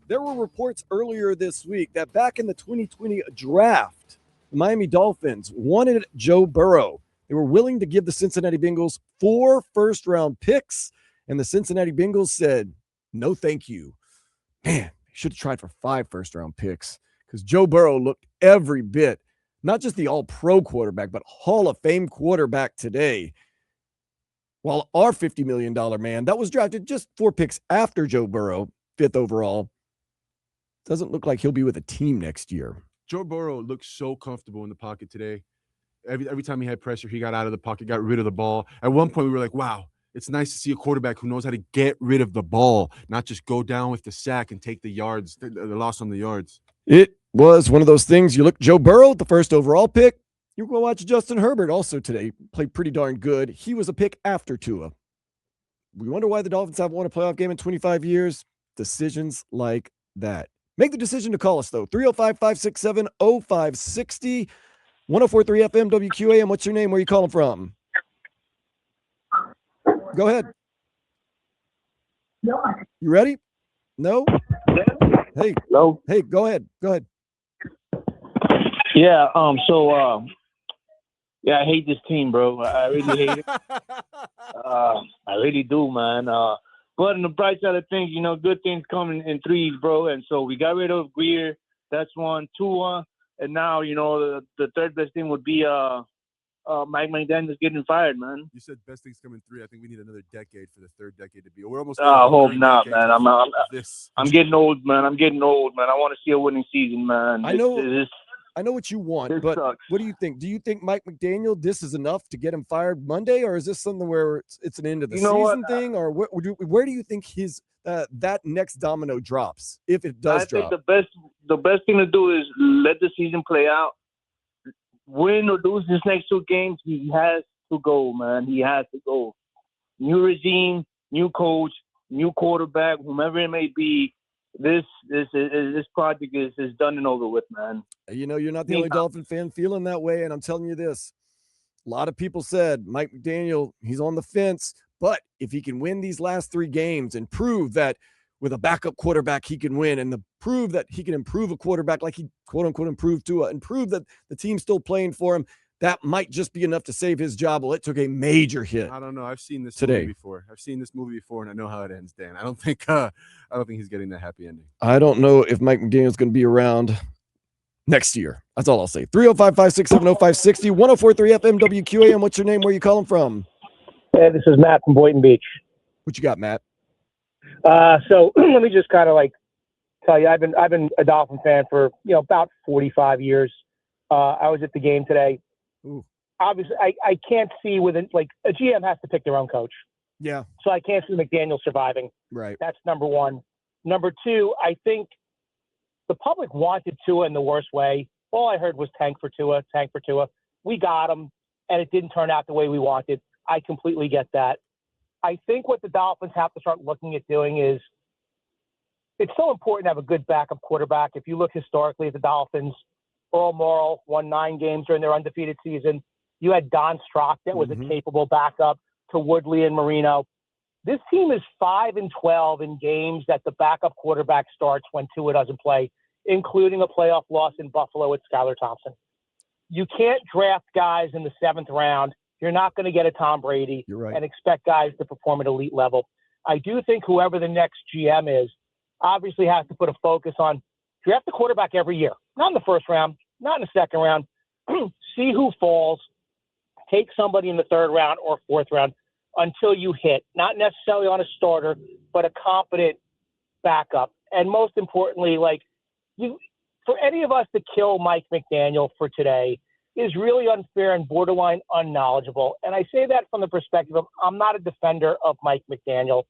There were reports earlier this week that back in the 2020 draft, the Miami Dolphins wanted Joe Burrow. They were willing to give the Cincinnati Bengals 4 first-round picks, and the Cincinnati Bengals said, no, thank you. Man, they should have tried for 5 first-round picks because Joe Burrow looked every bit, not just the all-pro quarterback, but Hall of Fame quarterback today. While our $50 million man that was drafted just 4 picks after Joe Burrow, 5th overall, doesn't look like he'll be with a team next year. Joe Burrow looked so comfortable in the pocket today. Every time he had pressure, he got out of the pocket, got rid of the ball. At one point, we were like, wow, it's nice to see a quarterback who knows how to get rid of the ball, not just go down with the sack and take the yards, the loss on the yards. It was one of those things. You look, Joe Burrow, the first overall pick. You're going to watch Justin Herbert also today. Played pretty darn good. He was a pick after Tua. We wonder why the Dolphins haven't won a playoff game in 25 years. Decisions like that. Make the decision to call us, though. 305-567-0560. 1043 FM WQAM. What's your name? Where are you calling from? Go ahead. No. You ready? No? Hey. No. Hey, go ahead. Go ahead. Yeah, yeah, I hate this team, bro. I really hate it. I really do, man. But on the bright side of things, good things come in threes, bro. And so we got rid of Greer. That's one. Two, and now, the third best thing would be Mike McDaniel's getting fired, man. You said best things come in 3. I think we need another decade for the third decade to be. We're almost. I hope not, man. I'm getting old, man. I want to see a winning season, man. I know what you want, but sucks. What do you think? Do you think Mike McDaniel, this is enough to get him fired Monday, or is this something where it's an end of the season thing, or where do you think his that next domino drops, if it does drop? I think the best thing to do is let the season play out. Win or lose this next 2 games, he has to go, man. He has to go. New regime, new coach, new quarterback, whomever it may be. This project is done and over with, man. You're not the only Dolphin fan feeling that way, and I'm telling you this. A lot of people said Mike McDaniel, he's on the fence, but if he can win these last 3 games and prove that with a backup quarterback he can win, and prove that he can improve a quarterback like he quote-unquote improved Tua, and prove that the team's still playing for him, that might just be enough to save his job. Well, it took a major hit. I don't know. I've seen this today. Movie before. And I know how it ends, Dan. I don't think he's getting that happy ending. I don't know if Mike McDaniel's going to be around next year. That's all I'll say. 305-567-0560, 1043 FM WQAM. What's your name? Where are you calling from? Hey, this is Matt from Boynton Beach. What you got, Matt? So let me just kind of tell you, I've been a Dolphin fan for about 45 years. I was at the game today. Ooh. Obviously, I can't see a GM has to pick their own coach. Yeah. So I can't see McDaniel surviving. Right. That's number one. Number two, I think the public wanted Tua in the worst way. All I heard was tank for Tua. We got him, and it didn't turn out the way we wanted. I completely get that. I think what the Dolphins have to start looking at doing is it's so important to have a good backup quarterback. If you look historically at the Dolphins, Earl Morrall won 9 games during their undefeated season. You had Don Strock that was a capable backup to Woodley and Marino. This team is 5-12 in games that the backup quarterback starts when Tua doesn't play, including a playoff loss in Buffalo with Skylar Thompson. You can't draft guys in the 7th round. You're not going to get a Tom Brady. You're right. And expect guys to perform at elite level. I do think whoever the next GM is obviously has to put a focus on draft the quarterback every year. Not in the 1st round, not in the 2nd round. See who falls. Take somebody in the 3rd round or 4th round until you hit, not necessarily on a starter, but a competent backup. And most importantly, for any of us to kill Mike McDaniel for today is really unfair and borderline unknowledgeable. And I say that from the perspective of I'm not a defender of Mike McDaniel,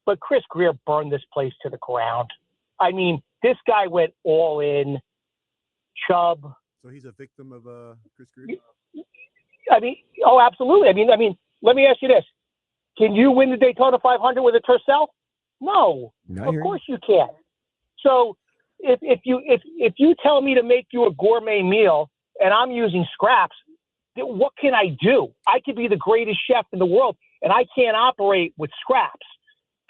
but Chris Greer burned this place to the ground. I mean, this guy went all in. Chubb. So he's a victim of Chris Greer? I mean, oh, absolutely. I mean, let me ask you this. Can you win the Daytona 500 with a Tercel? No, of course you can't. So if you tell me to make you a gourmet meal and I'm using scraps, what can I do? I could be the greatest chef in the world, and I can't operate with scraps.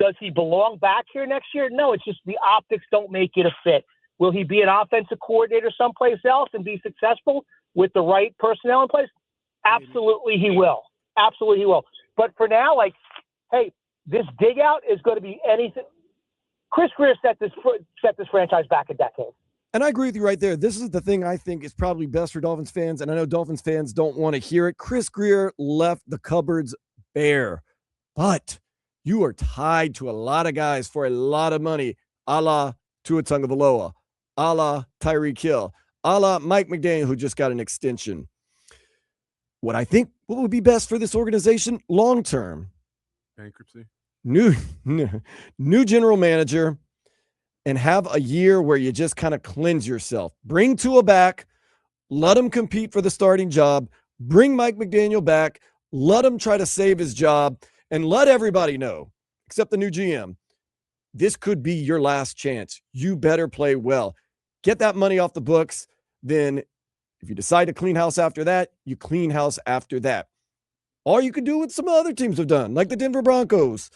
Does he belong back here next year? No, it's just the optics don't make it a fit. Will he be an offensive coordinator someplace else and be successful with the right personnel in place? Absolutely he will. Absolutely he will. But for now, like, hey, this dig out is going to be anything. Chris Greer set this franchise back a decade. And I agree with you right there. This is the thing I think is probably best for Dolphins fans, and I know Dolphins fans don't want to hear it. Chris Greer left the cupboards bare, but you are tied to a lot of guys for a lot of money, a la Tua Tagovailoa, a la Tyreek Hill, a la Mike McDaniel, who just got an extension. What I think what would be best for this organization long-term, Bankruptcy. New general manager, and have a year where you just kind of cleanse yourself. Bring Tua back, let him compete for the starting job, bring Mike McDaniel back, let him try to save his job, and let everybody know, except the new GM, this could be your last chance. You better play well. Get that money off the books. Then if you decide to clean house after that, you clean house after that. Or you could do what some other teams have done, like the Denver Broncos.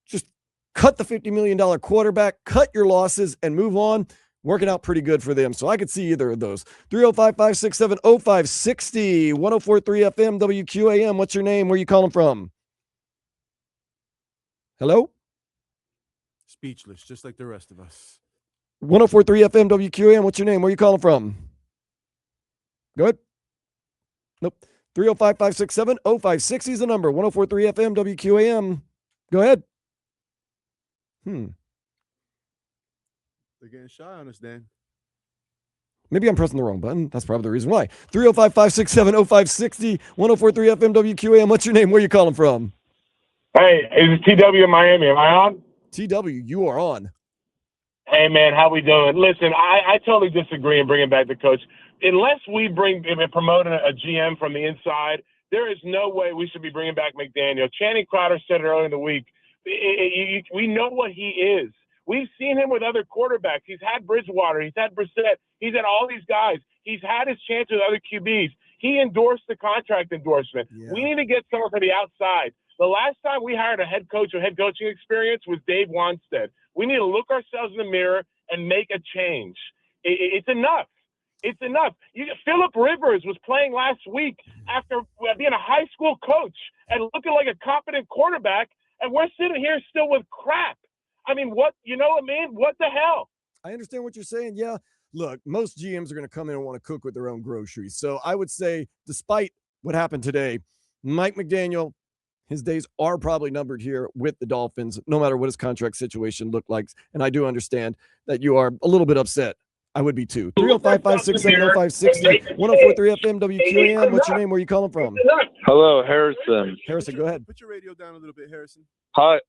Just cut the $50 million quarterback, cut your losses, and move on. Working out pretty good for them. So I could see either of those. 305-567-0560, 104.3 FM, WQAM. What's your name? Where you calling from? Hello? Speechless, just like the rest of us. 104.3 FM, WQAM. What's your name? Where you calling from? Go ahead. Nope. 305-567-0560 is the number. 104.3 FM, WQAM. Go ahead. They're getting shy on us, Dan. Maybe I'm pressing the wrong button. That's probably the reason why. 305-567-0560, 104.3 FM, WQAM. What's your name? Where you calling from? Hey, it's TW in Miami. Am I on? TW, you are on. Hey, man, how we doing? Listen, I totally disagree in bringing back the coach. Unless we promote a GM from the inside, there is no way we should be bringing back McDaniel. Channing Crowder said it earlier in the week. We know what he is. We've seen him with other quarterbacks. He's had Bridgewater. He's had Brissett. He's had all these guys. He's had his chance with other QBs. He endorsed the contract endorsement. Yeah. We need to get someone from the outside. The last time we hired a head coach or head coaching experience was Dave Wanstead. We need to look ourselves in the mirror and make a change. It's enough. It's enough. Phillip Rivers was playing last week after being a high school coach and looking like a competent quarterback, and we're sitting here still with crap. I mean, what, you know what I mean? What the hell? I understand what you're saying. Yeah. Look, most GMs are going to come in and want to cook with their own groceries. So I would say, despite what happened today, Mike McDaniel, his days are probably numbered here with the Dolphins, no matter what his contract situation looked like. And I do understand that you are a little bit upset. I would be too. 305-567-0560, 104.3 FM, WQAM. What's your name? Where are you calling from? Hello, Harrison. Harrison, go ahead. Put your radio down a little bit, Harrison. Hi.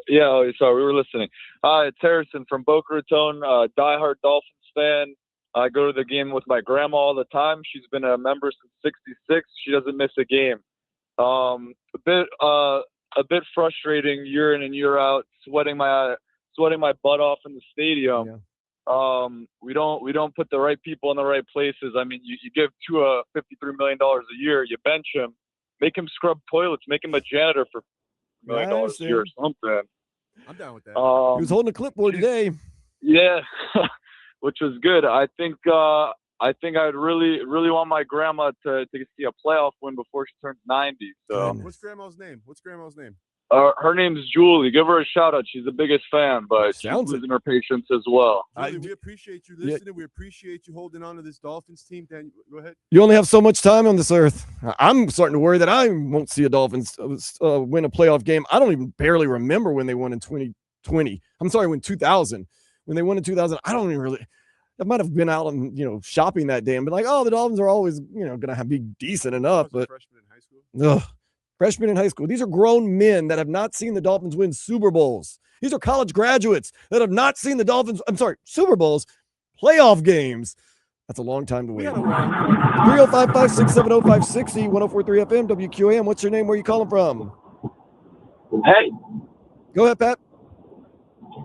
Yeah, sorry, we were listening. Hi, it's Harrison from Boca Raton, diehard Dolphins fan. I go to the game with my grandma all the time. She's been a member since '66. She doesn't miss a game. A bit frustrating year in and year out, sweating my butt off in the stadium. Yeah. We don't put the right people in the right places. I mean, you give Tua $53 million a year, you bench him, make him scrub toilets, make him a janitor for $1 million a year or something. I'm down with that. He was holding a clipboard today. Yeah, which was good. I think I'd really want my grandma to see a playoff win before she turns 90. So what's grandma's name? Her name's Julie. Give her a shout out. She's the biggest fan, but she's losing her patience as well. Julie, we appreciate you listening. Yeah. We appreciate you holding on to this Dolphins team. Dan, go ahead. You only have so much time on this earth. I'm starting to worry that I won't see a Dolphins win a playoff game. I don't even barely remember when they won in 2020. I'm sorry, when 2000. When they won in 2000, I don't even really. I might have been out and shopping that day and been like, oh, the Dolphins are always going to be decent enough. But freshman in high school. Freshmen in high school. These are grown men that have not seen the Dolphins win Super Bowls. These are college graduates that have not seen the Dolphins, Super Bowls, playoff games. That's a long time to wait. 305-567-0560, 104.3 FM, WQAM. What's your name? Where are you calling from? Hey. Go ahead, Pat.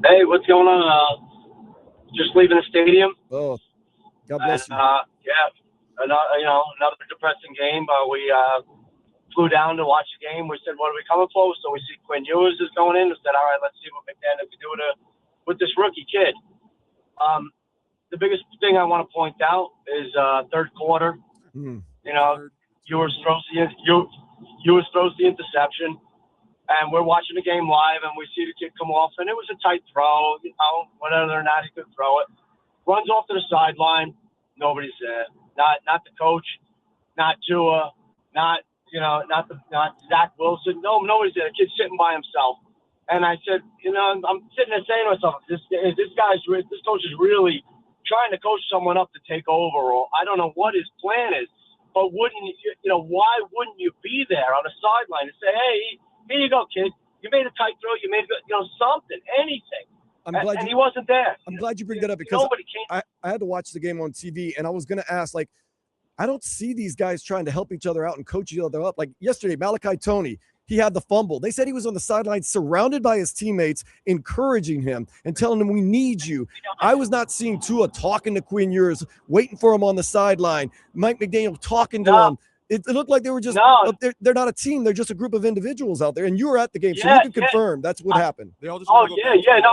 Hey, what's going on? Just leaving the stadium. Oh, God bless you. Yeah, another depressing game. We flew down to watch the game. We said, what are we coming for? So we see Quinn Ewers is going in. We said, all right, let's see what McDaniel can do with this rookie kid. The biggest thing I want to point out is third quarter. You know, Ewers throws the interception, and we're watching the game live, and we see the kid come off, and it was a tight throw, you know, whether or not he could throw it. Runs off to the sideline. Nobody's there. Not the coach, not Tua, not Zach Wilson. Nobody's there. The kid's sitting by himself. And I said, you know, I'm sitting there saying to myself, this coach is really trying to coach someone up to take over, or I don't know what his plan is. But why wouldn't you be there on the sideline and say, hey, here you go, kid. You made a tight throw. You made, something, anything. And he wasn't there. I'm glad you bring that up because nobody came. I had to watch the game on TV, and I was going to ask, like, I don't see these guys trying to help each other out and coach each other up. Like yesterday, Malachi Toney, he had the fumble. They said he was on the sideline surrounded by his teammates, encouraging him and telling him, we need you. I was not seeing Tua talking to Quinn Ewers, waiting for him on the sideline. Mike McDaniel talking to him. It looked like they were just they're not a team. They're just a group of individuals out there. And you were at the game, so you can confirm that's what happened. They all just He said.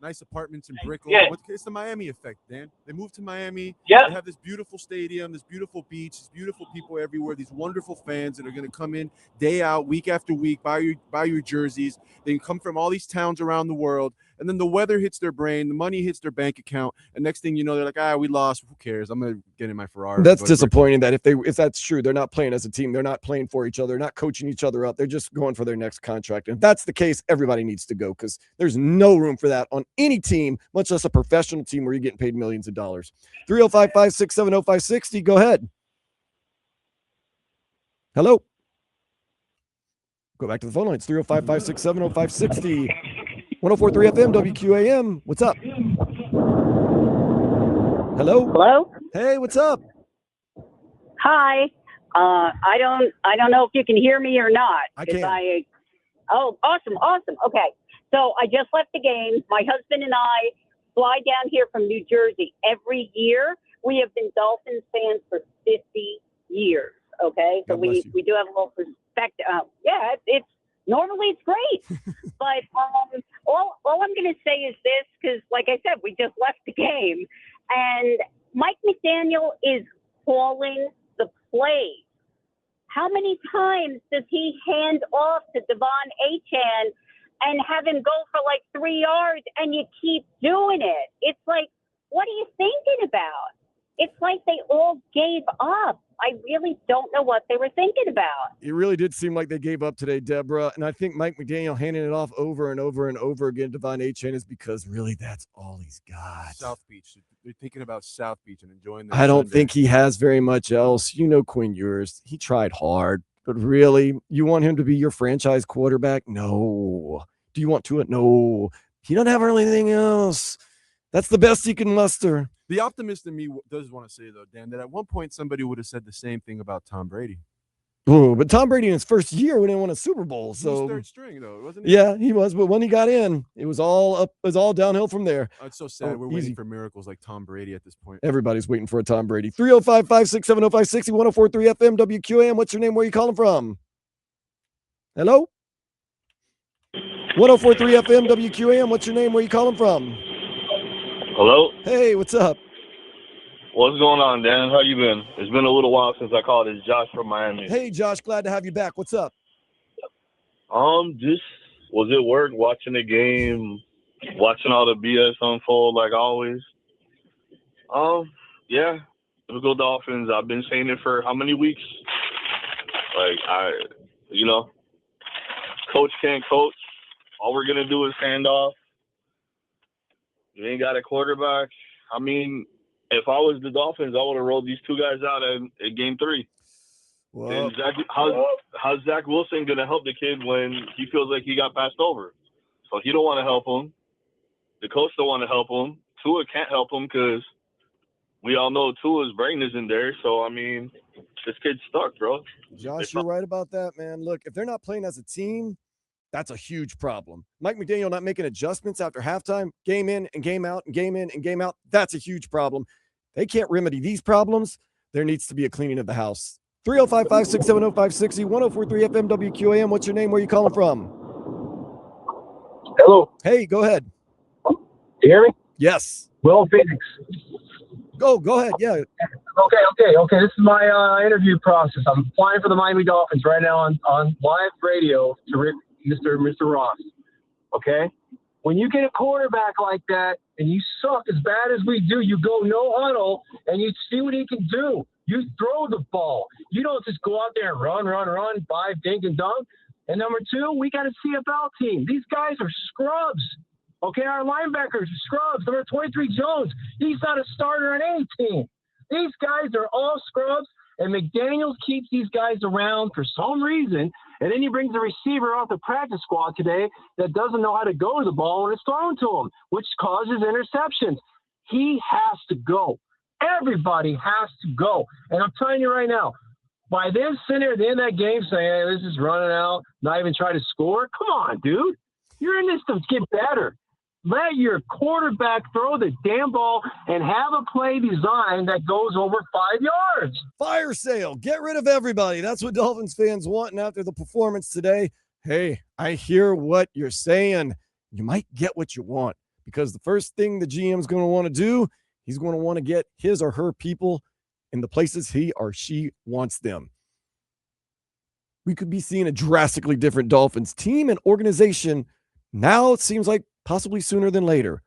Nice apartments in Brickell. Yeah. It's the Miami effect, Dan. They moved to Miami. Yeah. They have this beautiful stadium, this beautiful beach, this beautiful people everywhere, these wonderful fans that are going to come in day out, week after week, buy your jerseys. They come from all these towns around the world. And then the weather hits their brain, the money hits their bank account, and next thing you know, they're like, we lost. Who cares? I'm gonna get in my Ferrari. That's disappointing. That if that's true, they're not playing as a team. They're not playing for each other. They're not coaching each other up. They're just going for their next contract. And if that's the case, everybody needs to go because there's no room for that on any team, much less a professional team where you're getting paid millions of dollars. 305-567-0560. Go ahead. Hello. Go back to the phone lines. 305-567-0560. 104.3 FM, WQAM. What's up? Hello? Hello? Hey, what's up? Hi. I don't know if you can hear me or not. I can. Oh, awesome. Okay. So I just left the game. My husband and I fly down here from New Jersey every year. We have been Dolphins fans for 50 years. Okay. So we do have a little perspective. It's normally it's great, but all I'm going to say is this, because like I said, we just left the game, and Mike McDaniel is calling the plays. How many times does he hand off to Devon Achane and have him go for like 3 yards, and you keep doing it? It's like, what are you thinking about? It's like they all gave up. I really don't know what they were thinking about. It really did seem like they gave up today, Deborah. And I think Mike McDaniel handing it off over and over and over again to Devon Achane is because really that's all he's got. South Beach. They're thinking about South Beach and enjoying their I don't Sunday. think he has very much else. You know Quinn Ewers. He tried hard. But really, you want him to be your franchise quarterback? No. Do you want to? No. He doesn't have anything else. That's the best he can muster. The optimist in me does want to say, though, Dan, that at one point somebody would have said the same thing about Tom Brady. Oh, but Tom Brady in his first year wouldn't win a Super Bowl. So he was third string, though, wasn't he? Yeah, he was. But when he got in, it was all up. It was all downhill from there. It's so sad. We're waiting for miracles like Tom Brady at this point. Everybody's waiting for a Tom Brady. 305-567-0560, 104.3 FM, WQAM. What's your name? Where are you calling from? Hello? 104.3 FM, WQAM. What's your name? Where are you calling from? Hello? Hey, what's up? What's going on, Dan? How you been? It's been a little while since I called. It's Josh from Miami. Hey, Josh. Glad to have you back. What's up? Just was at work watching the game, watching all the BS unfold like always. Yeah, typical Dolphins. I've been saying it for how many weeks? Coach can't coach. All we're gonna do is hand off. You ain't got a quarterback. I mean, if I was the Dolphins, I would have rolled these two guys out at game 3. Well, how's Zach Wilson going to help the kid when he feels like he got passed over? So he don't want to help him. The coach don't want to help him. Tua can't help him because we all know Tua's brain isn't there. So, I mean, this kid's stuck, bro. Josh, you're right about that, man. Look, if they're not playing as a team, that's a huge problem. Mike McDaniel not making adjustments after halftime, game in and game out and game in and game out. That's a huge problem. They can't remedy these problems. There needs to be a cleaning of the house. 305-567-0560, 1043 FM WQAM. What's your name? Where are you calling from? Hello. Hey, go ahead. You hear me? Yes. Will Phoenix. Go ahead. Yeah. Okay. This is my interview process. I'm applying for the Miami Dolphins right now on live radio to Mr. Ross. Okay? When you get a quarterback like that and you suck as bad as we do, you go no huddle and you see what he can do. You throw the ball. You don't just go out there and run, dive, dink, and dunk. And number two, we got a CFL team. These guys are scrubs. Okay, our linebackers are scrubs. Number 23, Jones, he's not a starter on any team. These guys are all scrubs, and McDaniels keeps these guys around for some reason, and then he brings a receiver off the practice squad today that doesn't know how to go to the ball when it's thrown to him, which causes interceptions. He has to go. Everybody has to go. And I'm telling you right now, by them sitting there at the end of that game saying, hey, this is running out, not even try to score, come on, dude. You're in this to get better. Let your quarterback throw the damn ball and have a play design that goes over 5 yards. Fire sale. Get rid of everybody. That's what Dolphins fans want. And after the performance today, hey, I hear what you're saying. You might get what you want, because the first thing the GM is going to want to do, he's going to want to get his or her people in the places he or she wants them. We could be seeing a drastically different Dolphins team and organization. Now it seems like possibly sooner than later.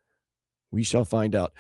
We shall find out.